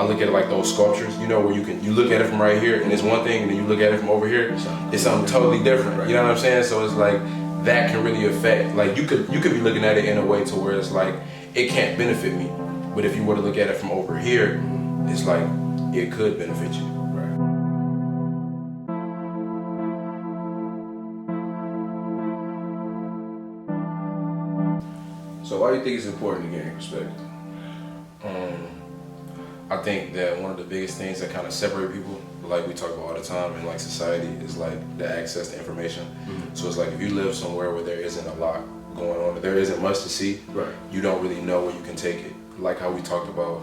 I look at it like those sculptures, you know, where you look at it from right here and it's one thing, and then you look at it from over here, it's something totally different. You know what I'm saying? So it's like that can really affect. Like you could be looking at it in a way to where it's like it can't benefit me, but if you were to look at it from over here, it's like it could benefit you. So why do you think it's important to gain perspective? I think that one of the biggest things that kind of separate people, like we talk about all the time in like society, is like the access to information. So it's like if you live somewhere where there isn't a lot going on, there isn't much to see, you don't really know where you can take it. Like how we talked about,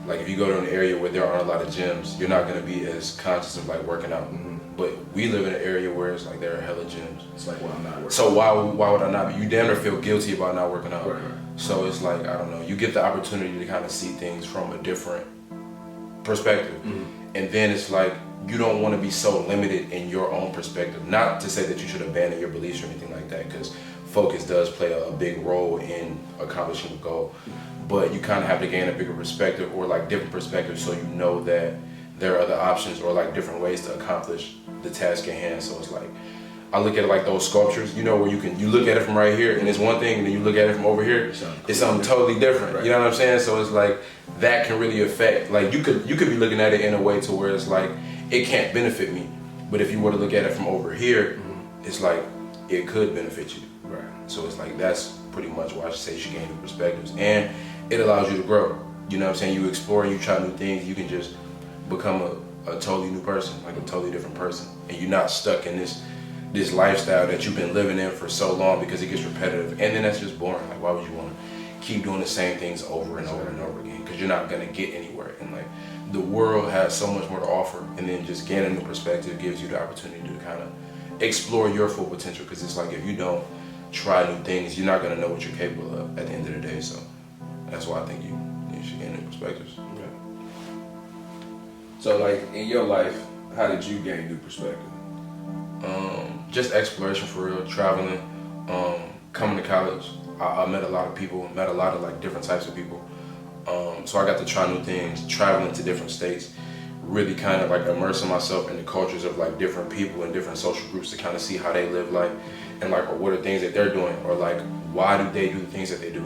like if you go to an area where there aren't a lot of gyms, you're not going to be as conscious of like working out. But we live in an area where it's like there are hella gyms. It's like, well, I'm not working. So why would I not be? You damn near feel guilty about not working out. So it's like, I don't know, you get the opportunity to kind of see things from a different perspective. And then it's like, you don't want to be so limited in your own perspective. Not to say that you should abandon your beliefs or anything like that, because focus does play a big role in accomplishing a goal. But you kind of have to gain a bigger perspective, or like different perspectives, so you know that there are other options or like different ways to accomplish the task at hand. So it's like, I look at it like those sculptures, you know, where you look at it from right here and it's one thing, and then you look at it from over here, it's something totally different. You know what I'm saying? So it's like that can really affect. Like you could be looking at it in a way to where it's like it can't benefit me, but if you were to look at it from over here, it's like it could benefit you. So it's like that's pretty much why I should say you should gain new perspectives, and it allows you to grow. You know what I'm saying? You explore, you try new things, you can just become a totally new person, like a totally different person, and you're not stuck in this lifestyle that you've been living in for so long, because it gets repetitive, and then that's just boring. Like, why would you want to keep doing the same things over and over and over again? Because you're not gonna get anywhere, and like the world has so much more to offer, and then just gaining the perspective gives you the opportunity to kind of explore your full potential. Because it's like if you don't try new things, you're not gonna know what you're capable of at the end of the day. So that's why I think you should gain new perspectives. So like in your life, how did you gain new perspective? Just exploration for real, traveling, coming to college. I met a lot of people, met a lot of like different types of people. So I got to try new things, traveling to different states, really kind of like immersing myself in the cultures of like different people and different social groups to kind of see how they live life, and like, or what are things that they're doing, or like why do they do the things that they do.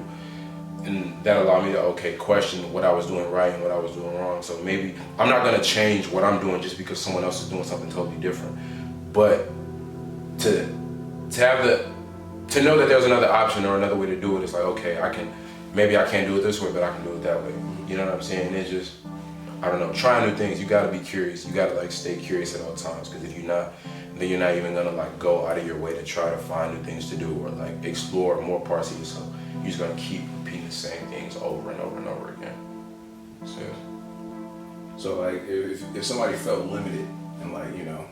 And that allowed me to, question what I was doing right and what I was doing wrong. So maybe I'm not gonna change what I'm doing just because someone else is doing something totally different. But to know that there's another option or another way to do it, it's like, okay, maybe I can't do it this way, but I can do it that way. You know what I'm saying? It's just, I don't know, trying new things. You gotta be curious. You gotta like stay curious at all times, because if you're not, then you're not even gonna like go out of your way to try to find new things to do or like explore more parts of yourself. You're just gonna keep repeating the same things over and over and over again. So like if somebody felt limited and like, you know,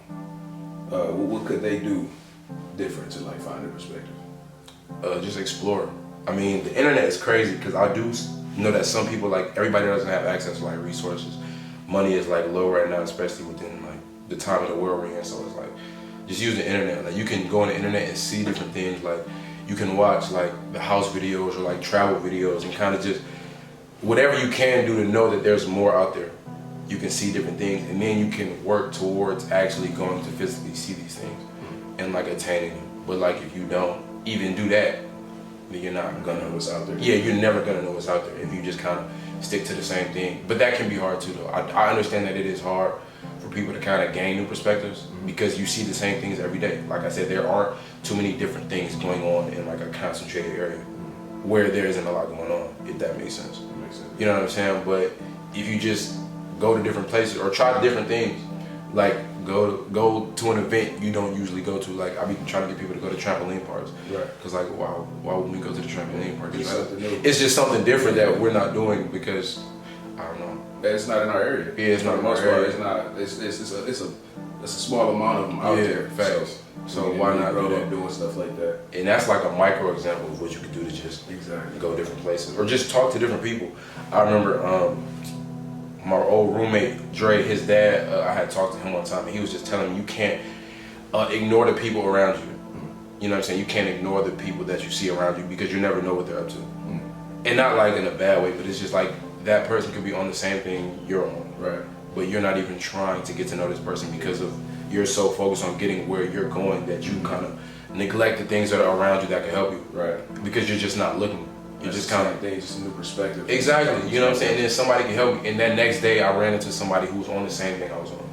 what could they do different to like find a perspective? Just explore. I mean, the internet is crazy, because I do know that some people, like everybody doesn't have access to like resources. Money is like low right now, especially within like the time of the world we're in. So it's like, just use the internet. Like you can go on the internet and see different things. Like you can watch like the house videos or like travel videos, and kind of just whatever you can do to know that there's more out there. You can see different things, and then you can work towards actually going to physically see these things and like attaining them. But like if you don't even do that, then you're not gonna know what's out there. Yeah, you're never gonna know what's out there if you just kind of stick to the same thing. But that can be hard too, though. I understand that it is hard for people to kind of gain new perspectives, because you see the same things every day. Like I said, there aren't too many different things going on in like a concentrated area where there isn't a lot going on, if that makes sense. You know what I'm saying? But if you just go to different places or try different things, like go to an event you don't usually go to. Like I be trying to get people to go to trampoline parks, because like why wouldn't we go to the trampoline park? It's just something different that we're not doing, because I don't know. It's not in our area. Yeah, it's not in our area. It's not. It's a small amount of them out there. Facts. So why not do that? Doing stuff like that? And that's like a micro example of what you could do to just go different places or just talk to different people. I remember my old roommate Dre, his dad. I had talked to him one time, and he was just telling me you can't ignore the people around you. You know what I'm saying? You can't ignore the people that you see around you, because you never know what they're up to. And not like in a bad way, but it's just like that person could be on the same thing you're on. Right. But you're not even trying to get to know this person because of you're so focused on getting where you're going that you kind of neglect the things that are around you that can help you. Right. Because you're just not looking. You're just kind of things, just a new perspective. Exactly. You know what I'm saying? And then somebody can help me. And that next day I ran into somebody who was on the same thing I was on.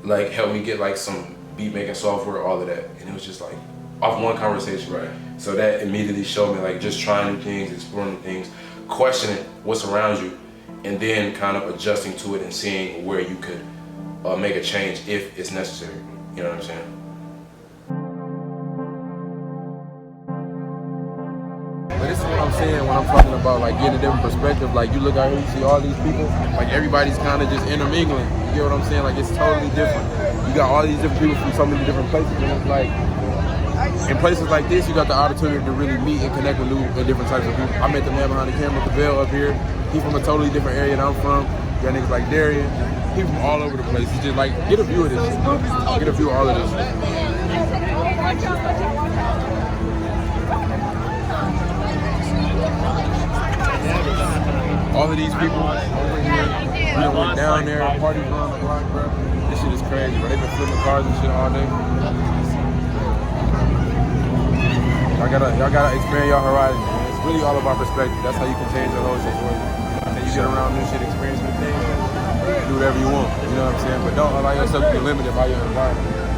Like helped me get like some beat making software, all of that. And it was just like off one conversation. Right. So that immediately showed me like just trying new things, exploring new things, questioning what's around you, and then kind of adjusting to it and seeing where you could make a change if it's necessary. You know what I'm saying? But this is what I'm saying when I'm talking about like getting a different perspective. Like you look out here, you see all these people, like everybody's kind of just intermingling. You get what I'm saying? Like it's totally different. You got all these different people from so many different places, and it's like in places like this, you got the opportunity to really meet and connect with new and different types of people. I met the man behind the camera, Cavell, up here. He's from a totally different area than I'm from. You got niggas like Darian. He's from all over the place. It's just like get a view of this shit. Get a view of all of this. All of these people over here, we done went down there, parties around the block, bro. This shit is crazy, bro. They been flipping cars and shit all day. Y'all gotta expand your horizon, man. It's really all about perspective. That's how you can change your whole situation. And you get around new shit, experience new things, do whatever you want. You know what I'm saying? But don't allow yourself to be limited by your environment.